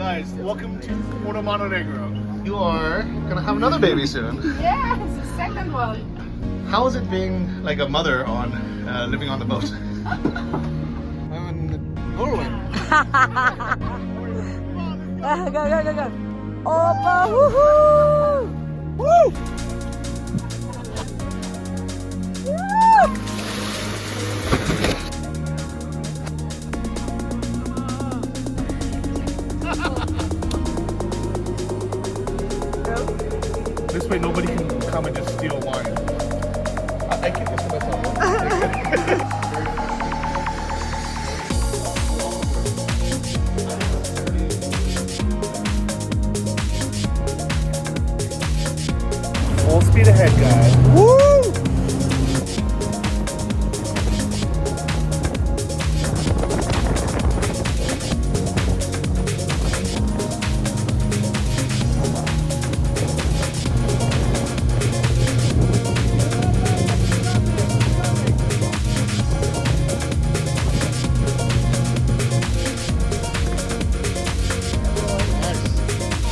guys, welcome to Porto Montenegro. You are gonna have another baby soon. Yes, the second one. How is it being like a mother on living on the boat? I'm in Norway. Go. Opa, woohoo! Woo! This way nobody can come and just steal wine. I keep this to myself. Full speed ahead, guys. Woo!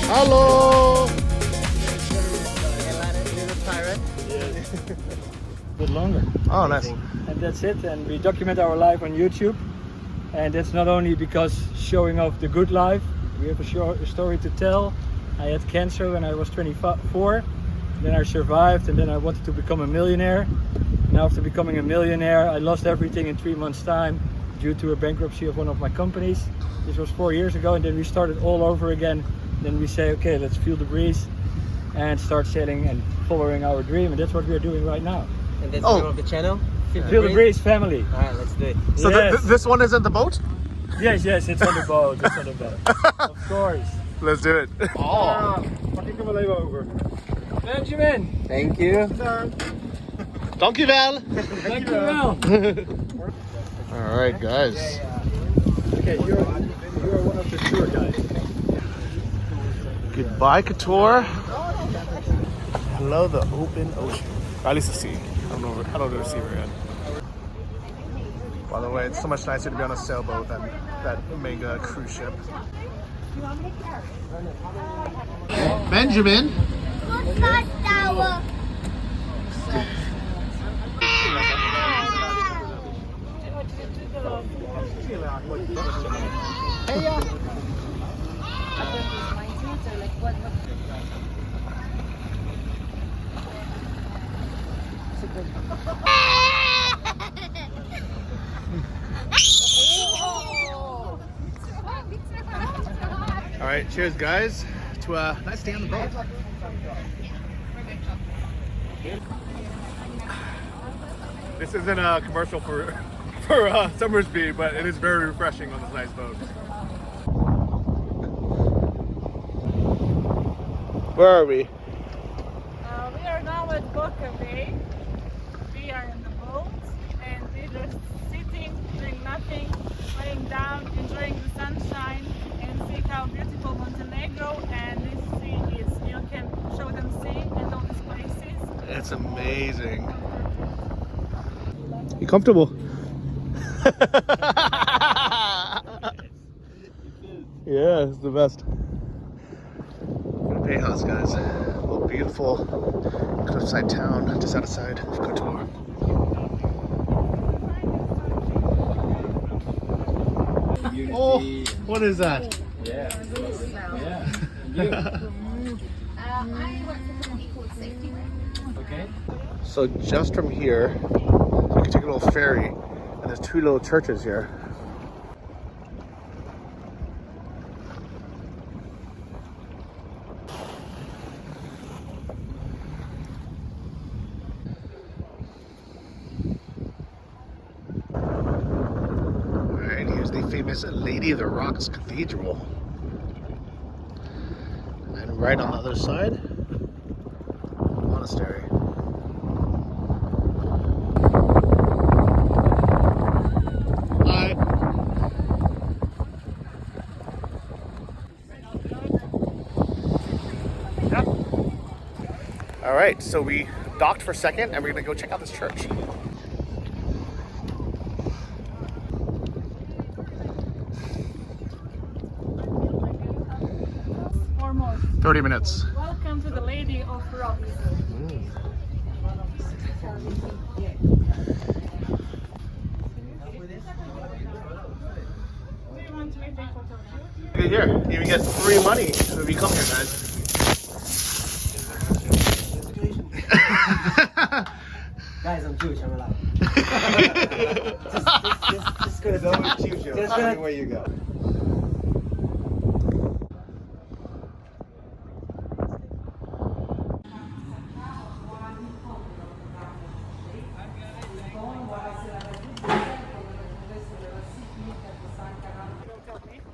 Hello! A bit longer. Oh, nice. And that's it. And we document our life on YouTube. And that's not only because showing off the good life. We have a story to tell. I had cancer when I was 24. Then I survived, and then I wanted to become a millionaire. And after becoming a millionaire, I lost everything in 3 months' time due to a bankruptcy of one of my companies. This was 4 years ago, and then we started all over again. Then we say, okay, let's feel the breeze and start sailing and following our dream, and that's what we're doing right now. And that's the name of the channel? Feel the breeze family. Alright, let's do it. So Yes. this one isn't the boat? Yes, it's on the boat. It's on the boat. Of course. Let's do it. Oh. Pak ik hem wel even over. Benjamin. Thank you. Dankjewel. Dankjewel. All right, guys. Okay, you're one of the tour guys. Goodbye, Couture. Hello, the open ocean. Or at least the sea. I don't know the sea we're in. By the way, it's so much nicer to be on a sailboat than that mega cruise ship. Benjamin. All right, cheers, guys, to a nice day on the boat. This isn't a commercial for Summersby, but it is very refreshing on this nice boat. Where are we? We are now at Boka Bay. We are in the boat and we're just sitting, doing nothing, laying down, enjoying the sunshine and see how beautiful Montenegro and this sea is. You can show them sea and all these places. It's amazing. You comfortable? Yeah, it's the best. Bay house, guys. A little beautiful cliffside town just outside of Couture. Oh, what is that? Yeah. Okay. So just from here, you can take a little ferry, and there's two little churches here. Alright, here's the famous Lady of the Rocks Cathedral. And right on the other side, monastery. All right, so we docked for a second and we're gonna go check out this church. almost. 30 minutes. Welcome to the Lady of Rocks. Do you want to take a photo too? Here, you even get free money if you come here, guys. Guys, I'm Jewish, I'm allowed. just gonna No cheap Just gonna- where you go.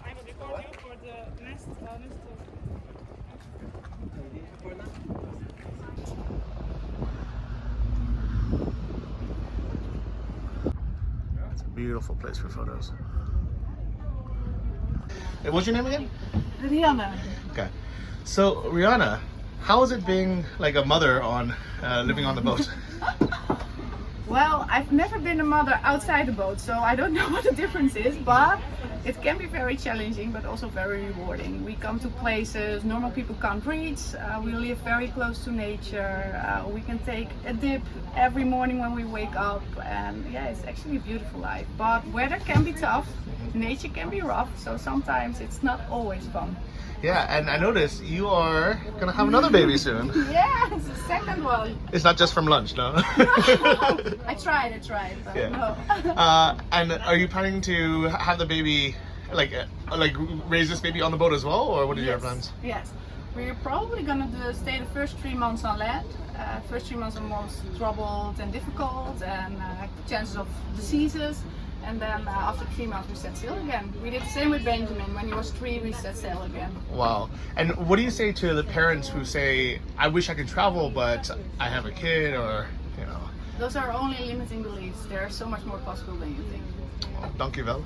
I will record you for the next It's a beautiful place for photos. Hey, what's your name again? Rihanna. Okay. So, Rihanna, how is it being like a mother on living on the boat? Well, I've never been a mother outside the boat, so I don't know what the difference is, but it can be very challenging, but also very rewarding. We come to places normal people can't reach, we live very close to nature, we can take a dip every morning when we wake up, and yeah, it's actually a beautiful life. But weather can be tough, nature can be rough, so sometimes it's not always fun. Yeah, and I noticed you are gonna have another baby soon. Yeah, it's the second one. It's not just from lunch, no? I tried, but Yeah. no. And are you planning to have the baby, like raise this baby on the boat as well, or what are your plans? Yes, we're probably gonna stay the first 3 months on land. First 3 months are most troubled and difficult, and chances of diseases. And then after 3 months we set sail again. We did the same with Benjamin. When he was 3, we set sail again. Wow. And what do you say to the parents who say, I wish I could travel, but I have a kid, or, you know? Those are only limiting beliefs. There's so much more possible than you think. Well, dankjewel.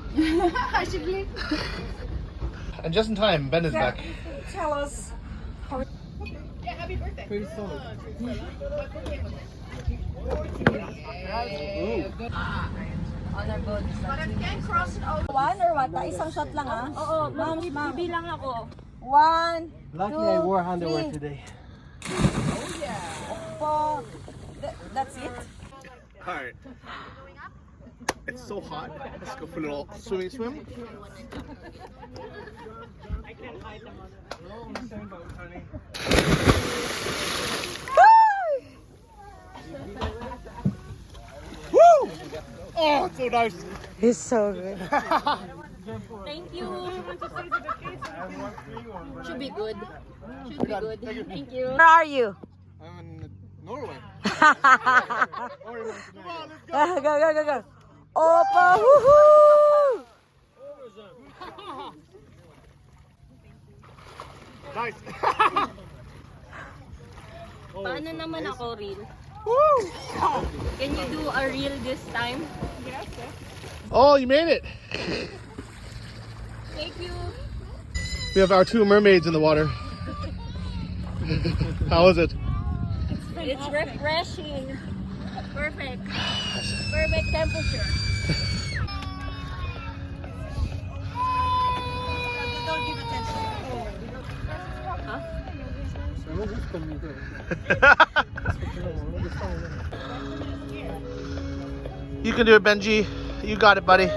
Alsjeblieft. And just in time, Ben is back. Tell us. Yeah, happy birthday. Pretty solid. On our boat. But if you can cross it over. One or what? Isang shot lang ah? Oo, ma'am. Bibilang ako. 1, Lucky 2, I wore underwear 3, today. 4. That's it? Alright. It's so hot. Let's go for a little swim. Woo! Oh, it's so nice. He's so good. Thank you. Should be good. Thank you. Where are you? I'm in Norway. Go. Opa, woohoo! Nice. Paano naman ako reel? Can you do a reel this time? Oh, you made it. Thank you. We have our 2 mermaids in the water. How is it? It's refreshing. Perfect. Perfect temperature. Don't give attention. You can do it, Benji. You got it, buddy.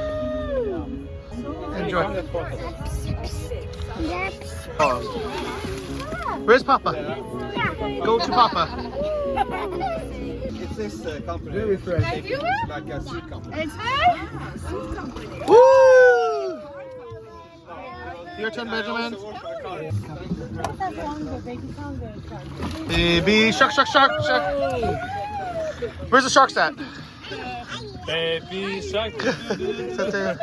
Enjoy. Oh. Where's Papa? Go to Papa. It's this company. Very fresh. It's like a seed company. It's Food company. Woo! Your turn, Benjamin. Baby shark. Where's the sharks at? Baby shark. It's up there.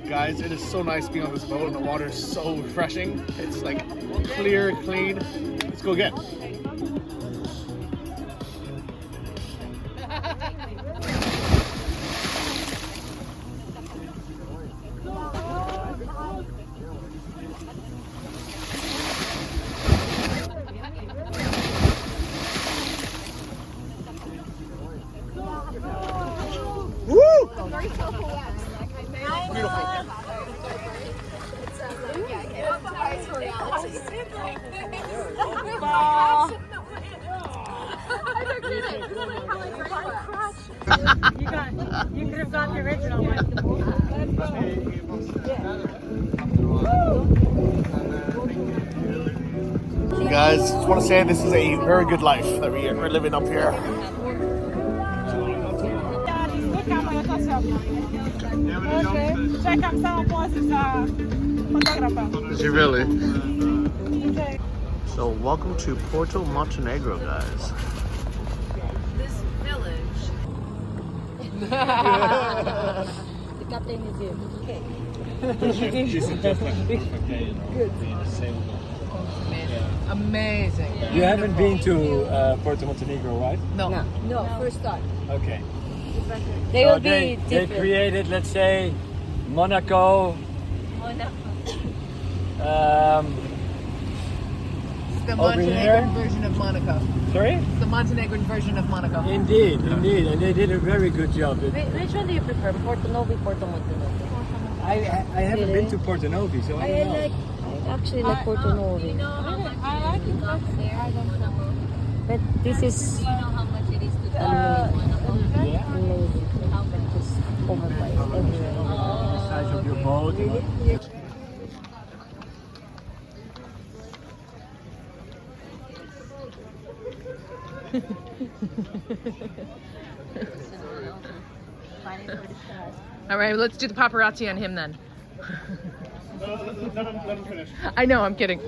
Guys, it is so nice being on this boat, and the water is so refreshing. It's like clear, clean. Let's go again. You could have got the original one. Guys, just want to say this is a very good life that we're living up here. Czekam samą pozę za fotografa. Is she really? So welcome to Porto Montenegro, guys. This village. The captain is here. Okay. Amazing. You haven't been to Porto Montenegro, right? No. No, first start. Okay. They So will be they different. created, let's say, Monaco. It's the Over here? Montenegrin version of Monaco. Sorry? It's the Montenegrin version of Monaco. Indeed, and they did a very good job. Which one do you prefer? Porto Novi, Porto Montenegro? I haven't been to Porto Novi, so I don't know. I actually like Porto Novi. You know how much I like it, but I don't know. But this is you know how much it is to travel in Monaco? amazing. How much? Just overpriced everywhere. The size of your boat. All right, let's do the paparazzi on him then. Let him finish. I know, I'm kidding.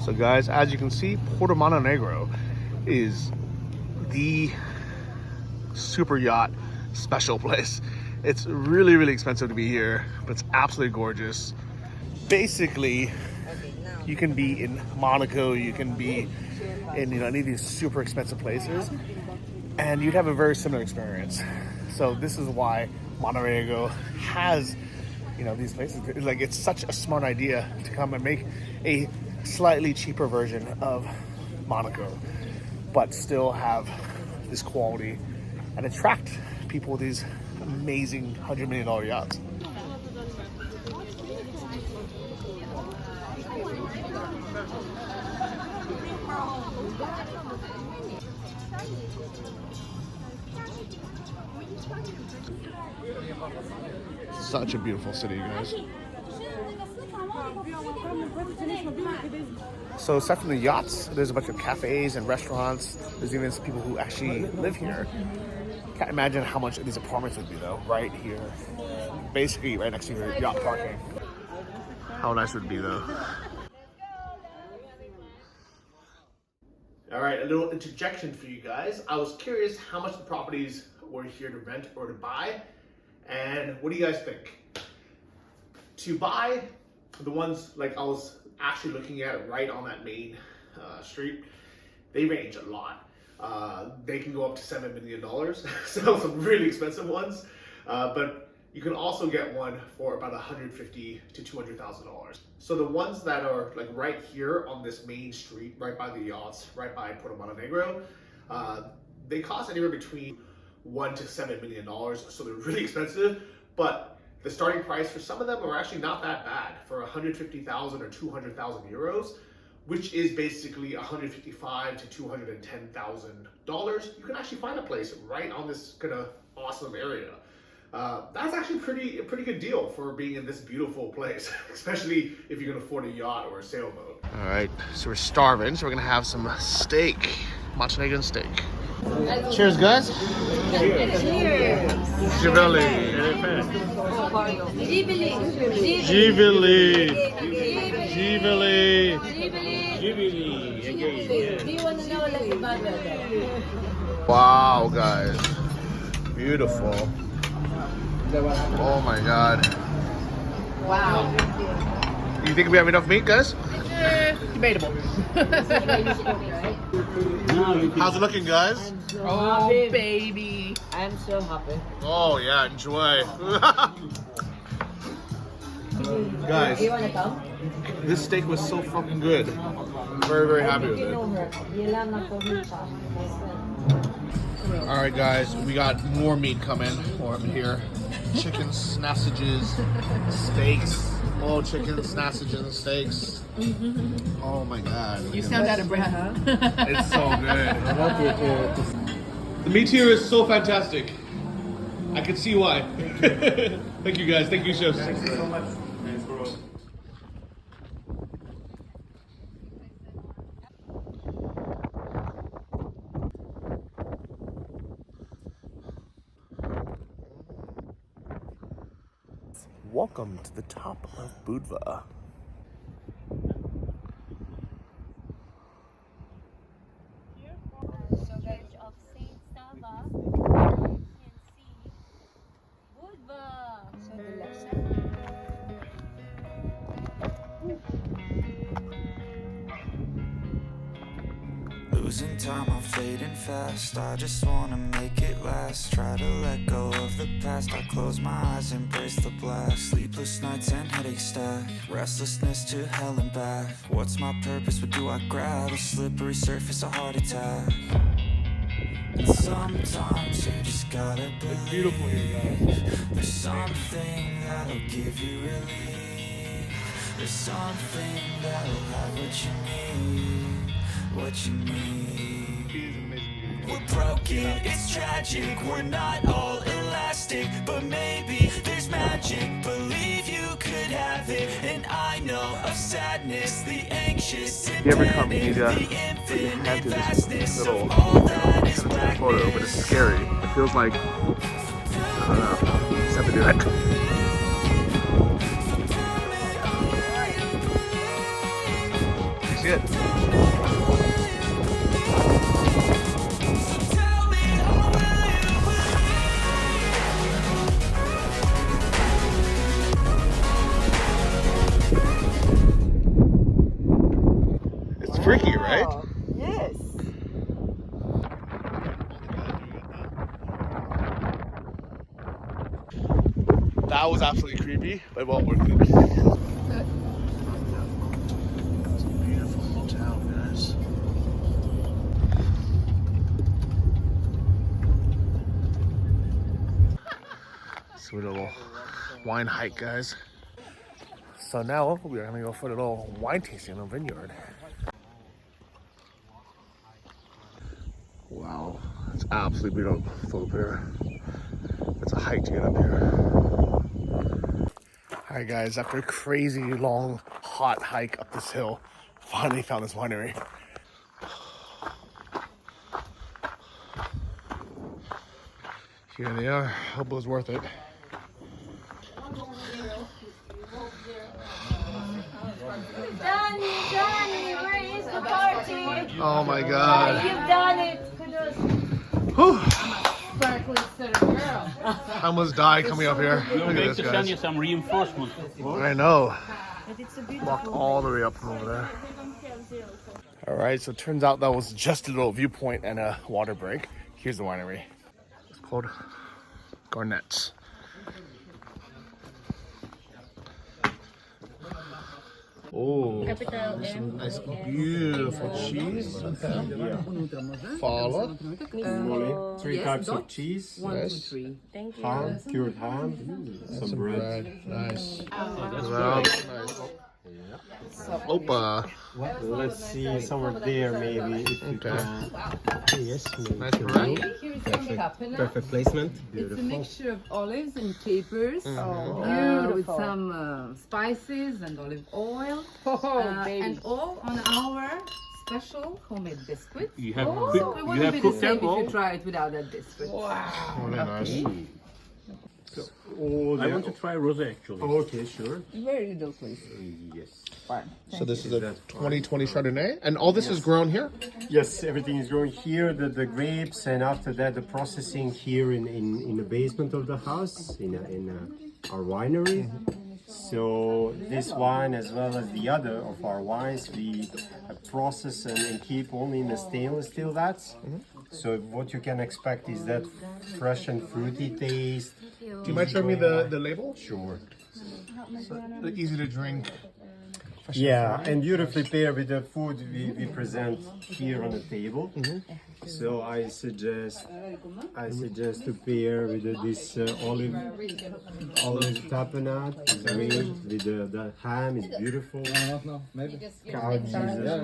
So guys, as you can see, Porto Montenegro is the super yacht special place. It's really, really expensive to be here, but it's absolutely gorgeous. Basically, you can be in Monaco, you can be in any of these super expensive places, and you'd have a very similar experience. So this is why Montenegro has these places. Like, it's such a smart idea to come and make a slightly cheaper version of Monaco, but still have this quality and attract people with these amazing $100 million yachts. Such a beautiful city, guys. So aside from the yachts, there's a bunch of cafes and restaurants. There's even some people who actually live here. Can't imagine how much these apartments would be though, right here. Basically right next to your yacht parking. How nice would it be though? All right, a little interjection for you guys. I was curious how much the properties were here to rent or to buy. And what do you guys think? To buy, the ones like I was actually looking at right on that main street, they range a lot. They can go up to $7 million, so some really expensive ones. But you can also get one for about $150,000 to $200,000. So the ones that are like right here on this main street, right by the yachts, right by Porto Montenegro, they cost anywhere between $1 to $7 million, so they're really expensive. But the starting price for some of them are actually not that bad. For 150,000 or 200,000 euros, which is basically $155,000 to $210,000, you can actually find a place right on this kind of awesome area. That's actually a pretty good deal for being in this beautiful place, especially if you can afford a yacht or a sailboat. All right, so we're starving, so we're gonna have some steak, Montenegrin steak. Cheers, guys. Cheers. Gibeli. Do you want to know like about that? Wow, guys. Beautiful. Oh my God. Wow. You think we have enough meat, guys? Debatable. How's it looking, guys? Oh, baby. I'm so happy. Oh yeah, enjoy. Guys, Do you want to come? this steak was so fucking good. Very, very happy with it. All right, guys, we got more meat coming while I'm here. Chicken sausages, steaks. Oh, chicken sausages, steaks. Oh my God. You sound out of breath. It's so good. The meat here is so fantastic. I can see why. Thank you guys. Thank you, chefs. Thank you so much. Thanks, bro. Welcome to the top of Budva. So Church of Saint Sava, you can see Budva. So the left side. Losing time, I'm fading fast. I just wanna make it last. Try to let go of the past. I close my eyes, embrace the blast. Sleepless nights and headaches stack. Restlessness to hell and back. What's my purpose? What do I grab? A slippery surface, a heart attack. And sometimes you just gotta believe. Beautiful here, guys. There's something that'll give you relief. There's something that'll have what you need. What you need. We're broken, it's tragic. We're not all elastic, but maybe there's magic. Believe you could have it, and I know of sadness, the anxious and You ever come, you need to the put your hand infinite through this vastness little of all that is kind of photo, but it's blackness. scary. It feels like, I don't know, just have to do it. You see it? It's freaky, right? Yes. That was absolutely creepy, but well worth it. It's a beautiful little town, guys. Sweet little wine hike, guys. So now we're gonna go for a little wine tasting in a vineyard. Wow, it's absolutely beautiful up here. It's a hike to get up here. All right, guys, after a crazy long, hot hike up this hill, finally found this winery. Here they are. Hope it was worth it. Johnny, where is the party? Oh my God. You've done it. Whew. I almost died coming up here. We were Look at going this, to send you guys. some reinforcements. I know. Walked all the way up from over there. All right, so it turns out that was just a little viewpoint and a water break. Here's the winery. It's called Garnets. Oh, some nice, beautiful cheese. Fala. Three types of cheese. Nice. Thank you. Ham, cured ham, some bread. Nice. Well, nice. Opa. Let's see somewhere there maybe. If you Okay. can. Yes, maybe. Nice bread. Perfect placement. It's a Beautiful. mixture of olives and capers with some spices and olive oil. And all on our special homemade biscuit. You have So it cooked, you wouldn't have be the cooked same them if you all. try it without that biscuit. Really nice. Oh, I want to try rosé actually. Okay, sure. Very delicious. Yes. Fine. So this is a 2020 Chardonnay, and all this is grown here? Yes, everything is growing here, the grapes, and after that the processing here in the basement of the house, in our winery. So this wine, as well as the other of our wines, we process and keep only in the stainless steel vats. So what you can expect is that fresh and fruity taste. Do you mind showing me the label? Sure. Easy to drink. Yeah, and beautifully paired with the food we present here on the table. So I suggest to pair with this olive tapenade. It's great. With the ham is beautiful. Cow cheese as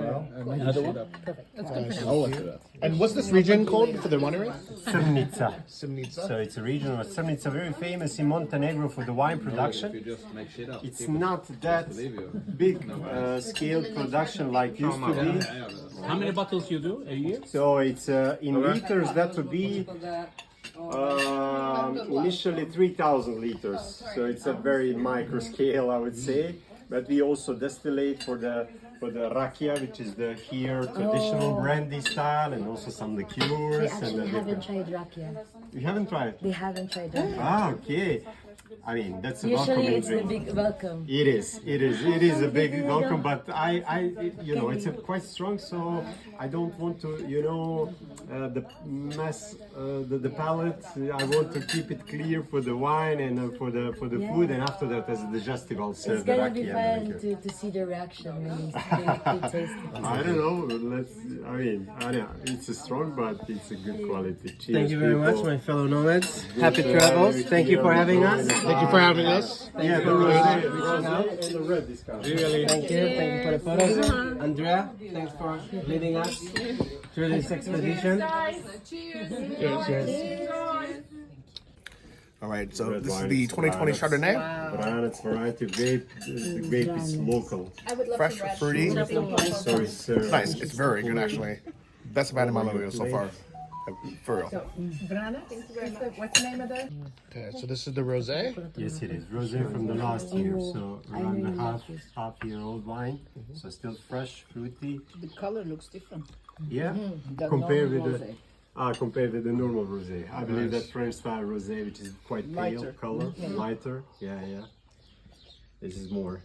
well. And what's this region called for the winery? Srnica. Simnica. So it's a region of Srnica, very famous in Montenegro for the wine production. It's not that big scale production like used to be. How many bottles you do a year? So it's in liters, that would be initially 3,000 liters. So it's a very micro scale, I would say. But we also distillate for the rakia, which is the here traditional brandy style, and also some liqueurs. They actually haven't tried rakia. You haven't tried? They haven't tried rakia. Ah, okay. I mean, that's a Usually welcoming it's drink. a big welcome. It is a big welcome, but you know, it's quite strong, so I don't want to, you know, the mess, the palate. I want to keep it clear for the wine and for the food, and after that, as a digestive, I'll serve It's the gonna be rakia. fun to see the reaction when they taste it. I don't know. I know it's a strong, but it's a good quality. Cheers, Thank you very much, people. my fellow nomads. Happy travels. Thank you for having us. Thank you for having us. Yeah, the red discount. Thank you for the photos. Andrea, thanks for leading us through this expedition. Cheers. All right, so Red this is wine, the it's 2020 Brannets. Chardonnay. Brannets variety grape. The grape is local. Fresh, fruity. So it's Nice. It's very good, actually. Best I've had in my life so far. For real. What's the name of the? Okay, so this is the rosé. Yes, it is. Rosé from the last year, so around the half year old wine. So still fresh, fruity. The color looks different. Yeah, compared with the normal rosé. I believe that French style rosé, which is quite pale color, lighter. Yeah. This is more.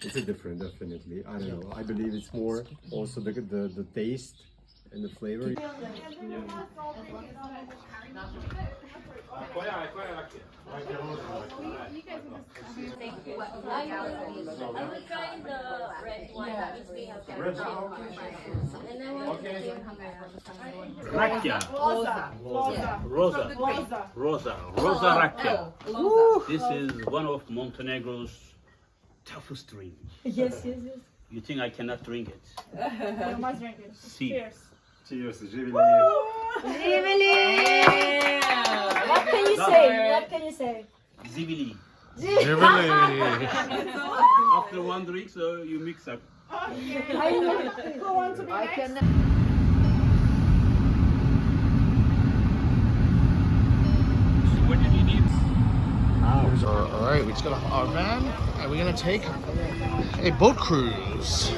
It's a different, definitely. I don't know. I believe it's more also the taste and the flavor. I will try the red one if they have and then Rakia. Rosa Rakia. This is one of Montenegro's toughest drinks. Yes. You think I cannot drink it? You must drink it. See. Cheers. Cheers, What can you say? Zivili. Jubilee. After one drink, so you mix up. Who wants to be next? What did you need? All right, we just got our van, and we're gonna take a boat cruise.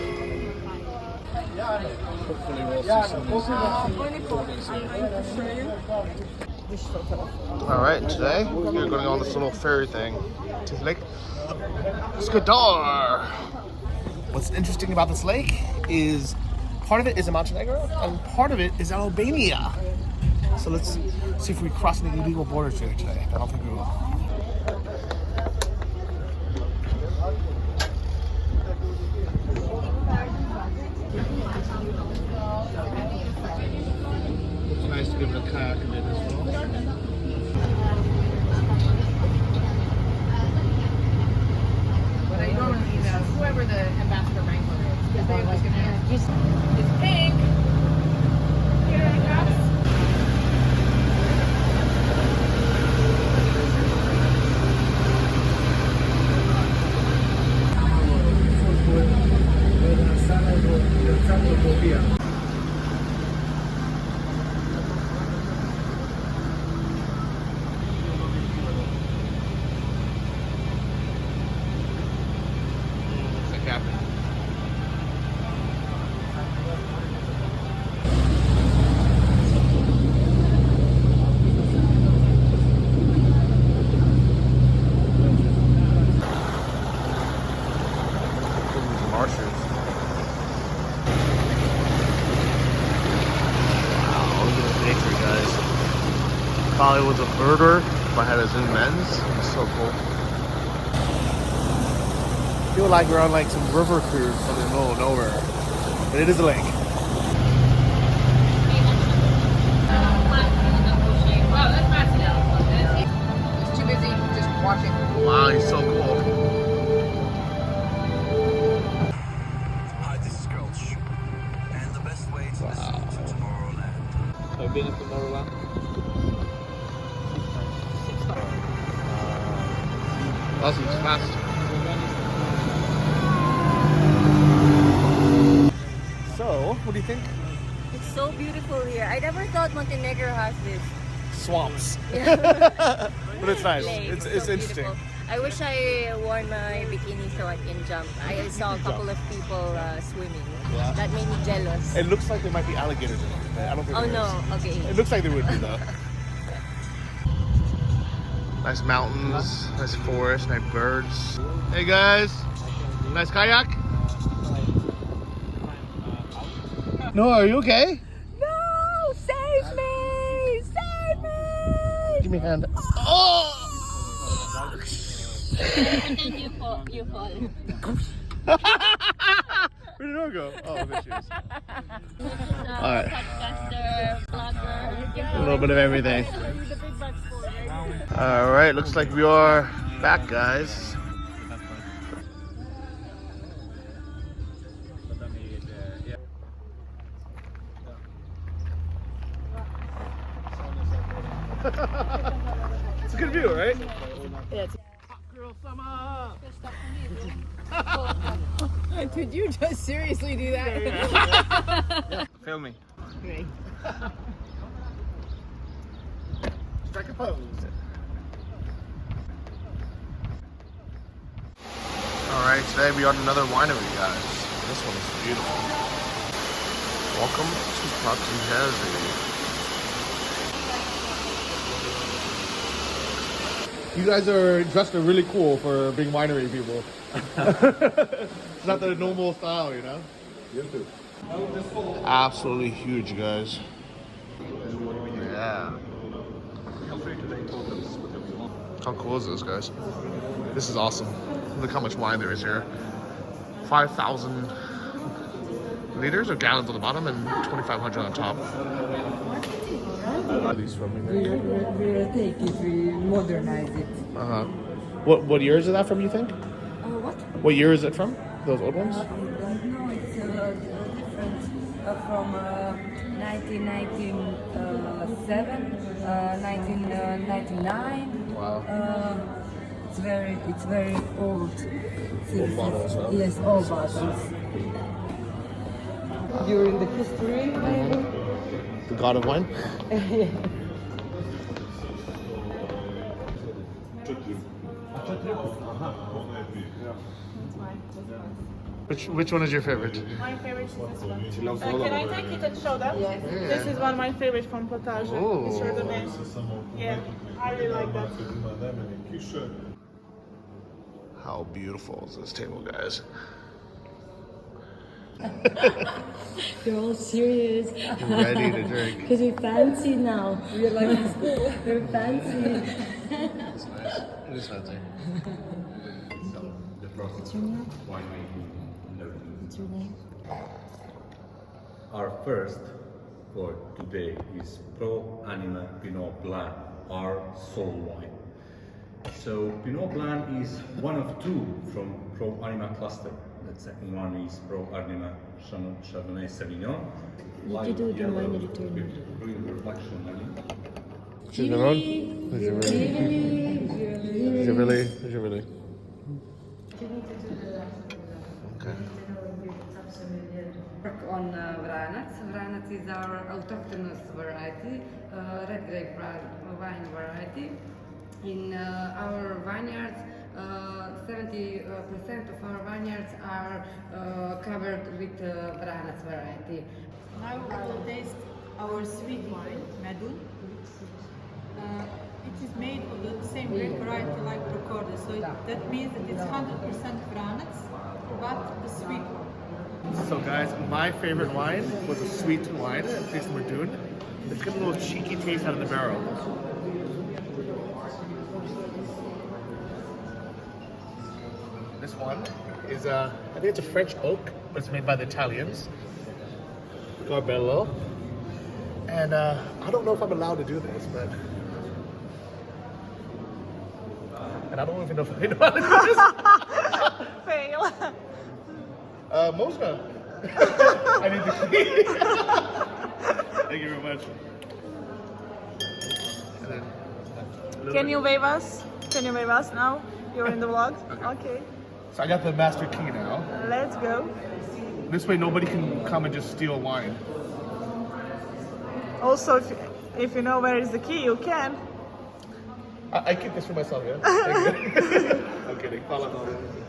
Hopefully we'll see some All right, today we're going to go on this little ferry thing to Lake Skadar. What's interesting about this lake is part of it is in Montenegro and part of it is in Albania. So let's see if we cross any illegal borders here today. I don't think we will. It's nice to be able to kayak a bit as well. What I normally email whoever the ambassador wrangler is, because they always gonna ask. It's pink. Here it comes. The captain. Marshes. Wow, look at this nature, guys. Probably was a birder if I had a Zoom lens. It's so cool. I feel like we're on like some river cruise in the middle of nowhere, but it is a lake. He's too busy just watching. Wow, he's so cool. Hi, this is Gulch. And the best way to listen to tomorrow been to Maryland? 6 times. Awesome, it's fast. So, what do you think? It's so beautiful here. I never thought Montenegro has this. Swamps. Yeah. But it's nice. Lake. It's So interesting. beautiful. I wish I worn my bikini so I can jump. I saw a couple of people swimming. Yeah. That made me jealous. It looks like there might be alligators in it. I don't think Oh there no, is. okay. It looks like there would be though. Nice mountains, nice forest, nice birds. Hey guys, nice kayak? No, are you okay? No! Save me! Save me! Give me a hand. Oh! Pretend you fall. Where did it go? Oh, there she is. Alright. Podcaster, vlogger. A little bit of everything. Alright, looks like we are back, guys. It's a good view, right? Yeah. Girl summer! Did you just seriously do that? Film me. Great. Strike a pose. Alright, today we are at another winery, guys. This one is beautiful. Welcome to Porto Montenegro. You guys are dressed really cool for being winery people. It's not the normal style, you know? Absolutely huge, guys. Yeah. How cool is this, guys? This is awesome. Look how much wine there is here. 5,000 liters or gallons on the bottom and 2,500 on top. Are these from here? We'll take it, we modernize it. Uh-huh. What year is that from, you think? What? What year is it from? Those old ones? I don't know, it's different from 1997, 1999. Wow. It's very old. Old bottles, huh? Yes, old bottles. During the history, maybe. The god of wine? Which one is your favorite? My favorite is this one. Can I take it and show them? Yes. Yeah. This is one of my favorite from Montage. Oh. It's Chardonnay. Yeah, I really like that. How beautiful is this table, guys? They're all serious. Ready to drink. Because we're fancy now. We're like in school. We're fancy. It's nice. It is fancy. What's your name? What's your name? Our first for today is Pro Anima Pinot Blanc, our soul wine. So Pinot Blanc is one of two from Pro Anima cluster. The second one is Pro Anima Chardonnay Sauvignon. Did you do the winery tour? Doing production, Really? Okay. On Vranac. Vranac is our autochthonous variety, red grape wine variety. In our vineyards, 70% of our vineyards are covered with Vranac variety. Now we will taste our sweet wine, Medun. It is made of the same grape variety like Procordia, so that means that it's 100% Vranac, but the sweet one. So guys, my favorite wine was a sweet wine. It tastes Madun. It's got a little cheeky taste out of the barrel. This one is I think it's a French oak, but it's made by the Italians. Garbello. And I don't know if I'm allowed to do this, but and I don't even know if I know how to do this. Fail. Mosna. I need to clean. Thank you very much. And then Can you wave us? Can you wave us now? You're in the vlog? Okay. So I got the master key now. Let's go. This way nobody can come and just steal wine. Also, if you know where is the key, you can. I keep this for myself, yeah? Thank you. I'm kidding. Follow.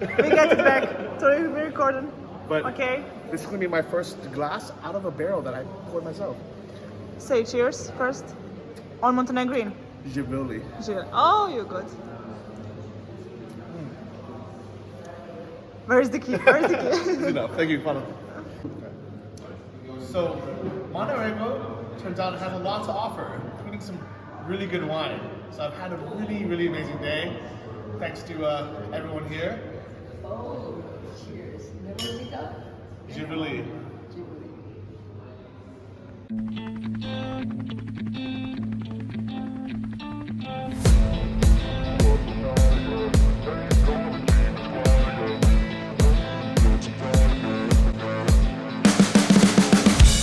We get it back. So we recording. But Okay. this is gonna be my first glass out of a barrel that I poured myself. Say cheers first. On Montenegrin. Jibili. Oh, you're good. Where's the key? Where's the key? Enough. Thank you, follow. So, Montenegro turns out it has a lot to offer, including some really good wine. So I've had a really, really amazing day, thanks to everyone here. Oh, cheers. Never really got. Jibili.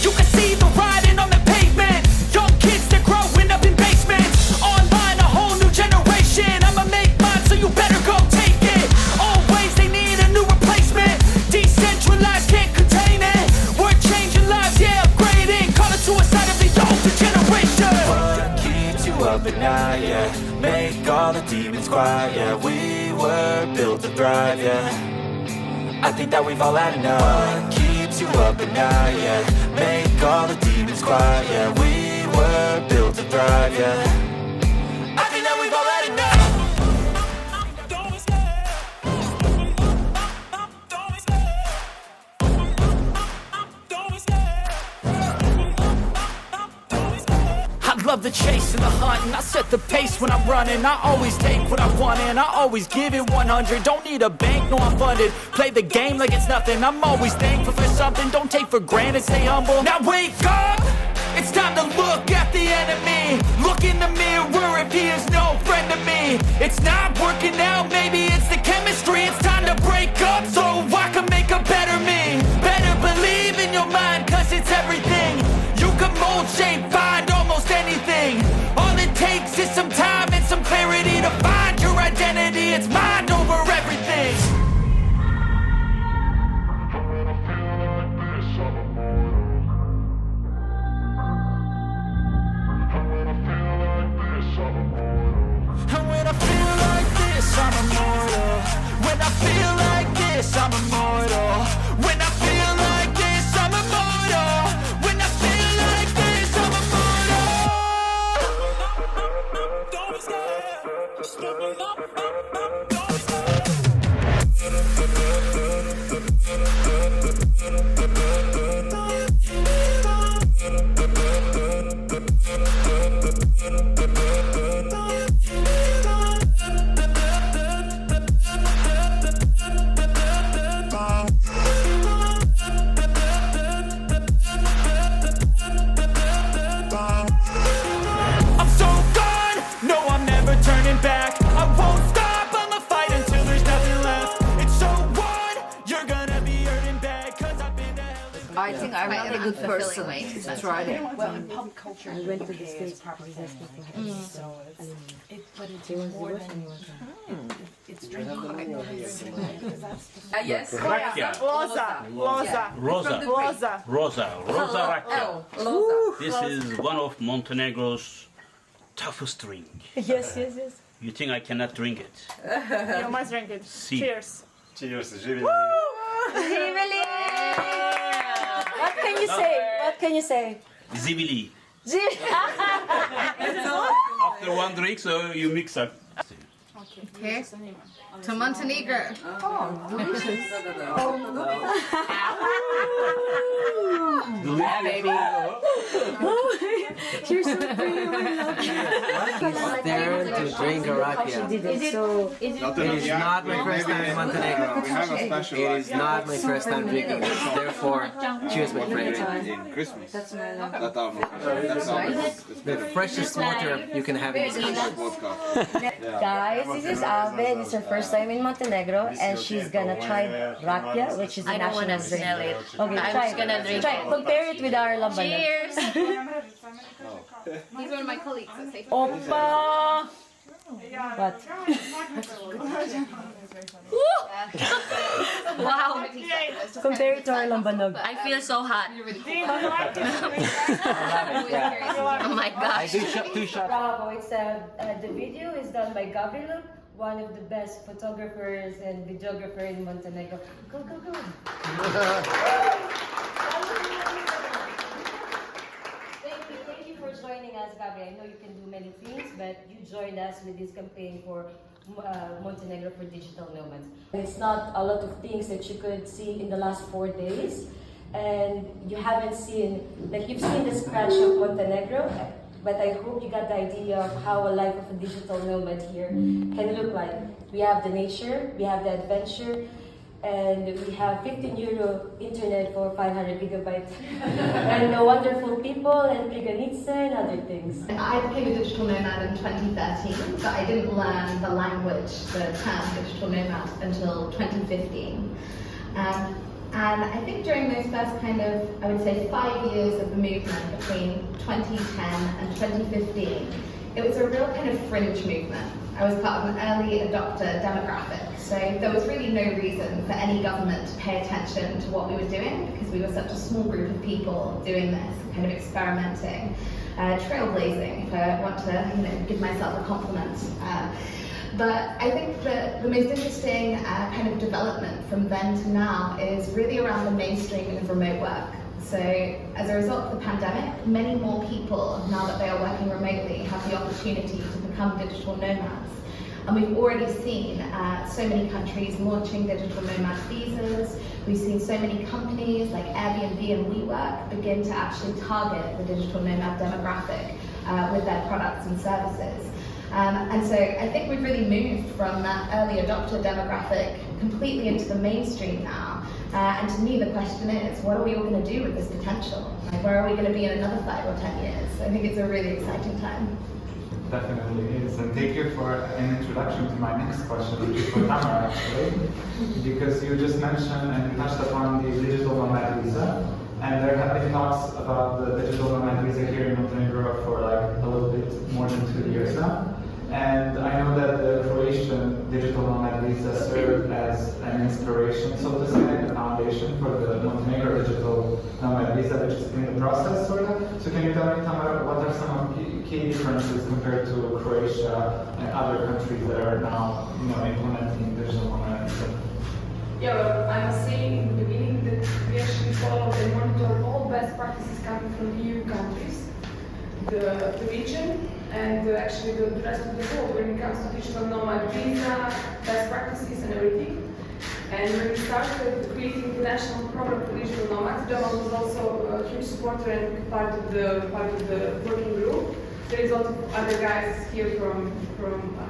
You can see the writing on the pavement. Young kids, they're growing up in basements. Online, a whole new generation. I'ma make mine, so you better go take it. Always, they need a new replacement. Decentralized, can't contain it. We're changing lives, yeah, upgrading. Call it suicide of the older generation. What keeps you up at night, yeah? Make all the demons quiet, yeah. We were built to thrive, yeah. I think that we've all had enough. What keeps you up at night, yeah? Make all the demons quiet, yeah. We were built to thrive, yeah. I think that we've all had enough. I love the chase and the hunt, and I set the pace when I'm running. I always take what I want and I always give it 100. Don't need a bank, no, I'm funded. Play the game like it's nothing. I'm always thankful for something. Don't take for granted, stay humble. Now wake up! It's time to look at the enemy. Look in the mirror if he is no friend to me. It's not working out, maybe it's the chemistry. It's time to break up so I can make a better me. Better believe in your mind, cause it's everything. You can mold, shape, find almost anything. All it takes is some time and some clarity to find your identity. It's mind over everything. And when I feel like this, I'm immortal. When I feel like this, I'm immortal. When I feel like this, I'm immortal. When I feel like this, I'm immortal. Don't be scared. Just let me know. Don't be I'm so gone, no, I'm never turning back. I won't stop, I'ma fight until there's nothing left. It's so on, you're gonna be hurting bad, cause I've been to hell. I think I'm not a good person to try it. Well, in pop culture, I went to the States properties so it's more than it's drinking. Yes. Rosa. Rakia. This is one of Montenegro's toughest drink. Yes. You think I cannot drink it? You must drink it. Si. Cheers. Cheers, Jibili. What can you say? Zibili. After one drink, so you mix up. Okay. To Montenegro. Oh, delicious. Yeah, baby. You're so pretty. He's there to drink a rakia. It is not my first time in Montenegro. We have a special It is not my first time drinking this. Therefore, cheers, my friend. in Christmas. That's my That's our The freshest water you can have in this country. vodka. Guys, this is Ave. This is her first time in Montenegro, and she's gonna try rakia, which is the national drink. Okay, I'm try just gonna drink Try it. Compare it with our labanos. Cheers! He's one of my colleagues at Safe. Oppa! What? Wow. Compare it to our lambanog. I feel so hot. Oh my gosh. Bravo! It's the video is done by Gabriel, one of the best photographers and videographer in Montenegro. Go, go, go! Thank you for joining us, Gabriel. I know you can do many things, but you joined us with this campaign for Montenegro for digital nomads. It's not a lot of things that you could see in the last 4 days, and you haven't seen, like you've seen the scratch of Montenegro, but I hope you got the idea of how a life of a digital nomad here can look like. We have the nature, we have the adventure, and we have 15 euro internet for 500 gigabytes, and the wonderful people and Pliganice and other things. I became a digital nomad in 2013, but I didn't learn the language, the term digital nomad, until 2015. And I think during those first kind of, I would say, 5 years of the movement between 2010 and 2015, it was a real kind of fringe movement. I was part of an early adopter demographic, so there was really no reason for any government to pay attention to what we were doing because we were such a small group of people doing this, kind of experimenting, trailblazing, if I want to give myself a compliment. But I think that the most interesting kind of development from then to now is really around the mainstreaming of remote work. So as a result of the pandemic, many more people, now that they are working remotely, have the opportunity to become digital nomads. And we've already seen so many countries launching digital nomad visas. We've seen so many companies like Airbnb and WeWork begin to actually target the digital nomad demographic with their products and services. And so I think we've really moved from that early adopter demographic completely into the mainstream now. And to me, the question is, what are we all going to do with this potential? Like, where are we going to be in another 5 or 10 years? I think it's a really exciting time. Definitely is, and thank you for an introduction to my next question, which is for Tamara actually, because you just mentioned and touched upon the digital nomad visa, and there have been talks about the digital nomad visa here in Montenegro for like a little bit more than 2 years now. And I know that the Croatian digital nomad visa served as an inspiration, so to say, the foundation for the Montenegro digital nomad visa, which is in the process, sort of. So can you tell me, Tamara, what are some of the key differences compared to Croatia and other countries that are now, implementing digital nomad visa? Yeah, well, I must say in the beginning that we actually followed and monitored all best practices coming from the EU countries, the region, and actually the rest of the world when it comes to digital nomad visa, best practices and everything. And when we started creating the national program for digital nomads, Doma was also a huge supporter and part of the working group. There is also other guys here from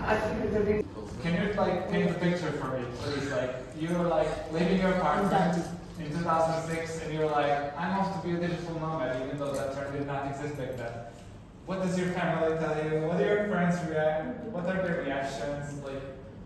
other. Can you paint a picture for me, please? You're leaving your apartment in 2006, and you're like, I'm off to be a digital nomad, even though that term did not exist back then. What does your family tell you? What do your friends react? What are their reactions?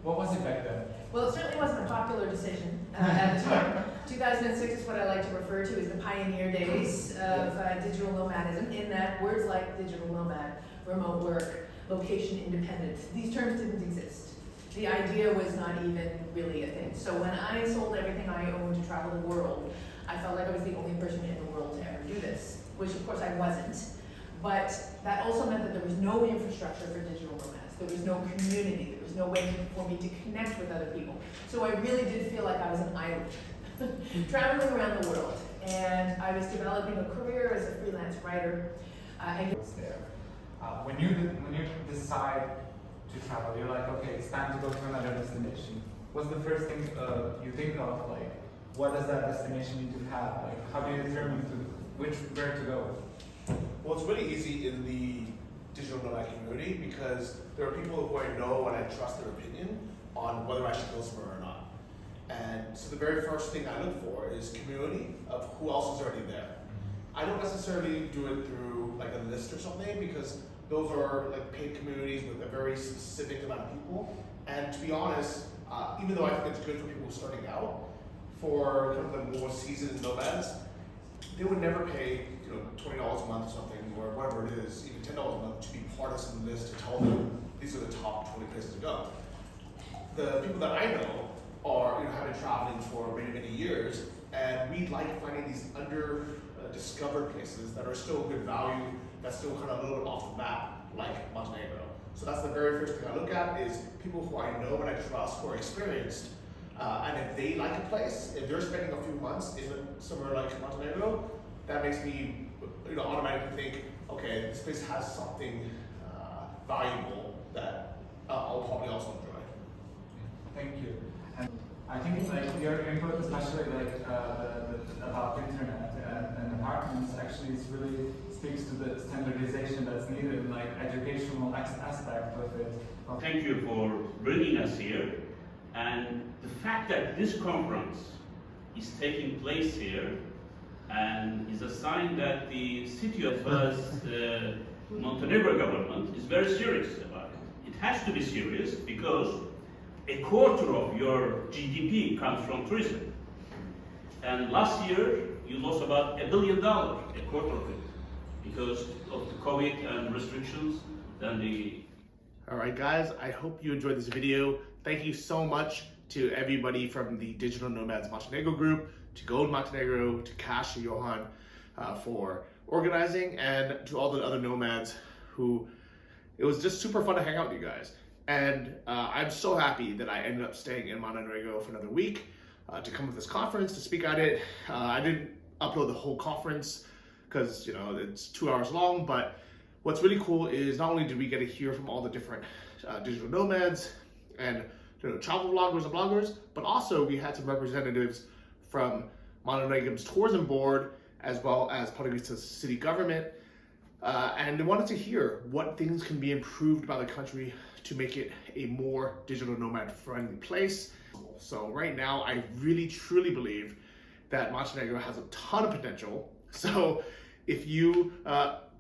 What was it back then? Well, it certainly wasn't a popular decision at the time. 2006 is what I like to refer to as the pioneer days of digital nomadism, in that words like digital nomad, remote work, location independent, these terms didn't exist. The idea was not even really a thing. So when I sold everything I owned to travel the world, I felt like I was the only person in the world to ever do this, which of course I wasn't. But that also meant that there was no infrastructure for digital nomads. There was no community. There was no way for me to connect with other people. So I really did feel like I was an island, traveling around the world. And I was developing a career as a freelance writer. When you decide to travel, you're like, okay, it's time to go to another destination. What's the first thing you think of? What does that destination need to have? How do you determine where to go? Well, it's really easy in the digital nomad community because there are people who I know and I trust their opinion on whether I should go somewhere or not. And so the very first thing I look for is community of who else is already there. I don't necessarily do it through a list or something because those are paid communities with a very specific amount of people. And to be honest, even though I think it's good for people starting out, for kind of the more seasoned nomads, they would never pay $20 a month or something, or whatever it is, even $10 a month, to be part of some list to tell them these are the top 20 places to go. The people that I know are, have been traveling for many, many years, and we like finding these discovered places that are still good value, that's still kind of a little bit off the map, like Montenegro. So that's the very first thing I look at, is people who I know and I trust, who are experienced, and if they like a place, if they're spending a few months in somewhere like Montenegro, that makes me automatically think, okay, this place has something valuable that I'll probably also enjoy. Thank you. And I think like your input, especially like about internet and apartments, actually really speaks to the standardization that's needed, and like educational aspect of it. Thank you for bringing us here, and the fact that this conference is taking place here and is a sign that the city of the Montenegro government is very serious about it. It has to be serious because a quarter of your GDP comes from tourism. And last year, you lost about $1 billion, a quarter of it, because of the COVID and restrictions. All right, guys, I hope you enjoyed this video. Thank you so much to everybody from the Digital Nomads Montenegro group, to Gold Montenegro, to Cash and Johan for organizing, and to all the other nomads who, it was just super fun to hang out with you guys. And I'm so happy that I ended up staying in Montenegro for another week to come to this conference, to speak at it. I didn't upload the whole conference because it's 2 hours long, but what's really cool is not only did we get to hear from all the different digital nomads and travel vloggers and bloggers, but also we had some representatives from Montenegro's tourism board, as well as Podgorica's city government, and they wanted to hear what things can be improved by the country to make it a more digital nomad friendly place. So right now, I really truly believe that Montenegro has a ton of potential. So if you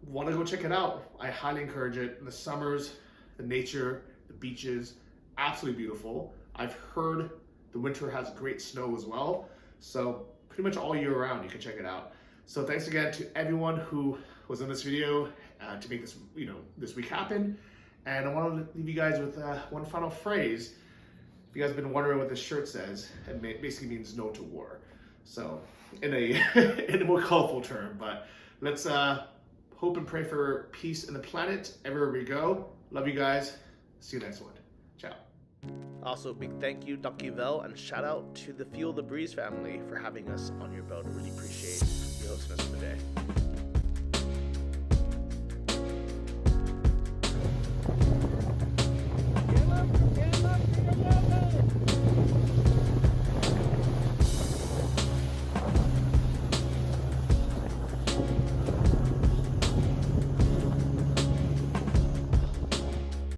want to go check it out, I highly encourage it. In the summers, the nature, the beaches, absolutely beautiful. I've heard the winter has great snow as well. So pretty much all year round, you can check it out. So thanks again to everyone who was in this video to make this, this week happen. And I want to leave you guys with one final phrase. If you guys have been wondering what this shirt says, it basically means no to war. So in a more colorful term, but let's hope and pray for peace in the planet everywhere we go. Love you guys. See you next one. Ciao. Also, big thank you, Dankjewel, and shout out to the Feel the Breeze family for having us on your boat. Really appreciate you hosting us today.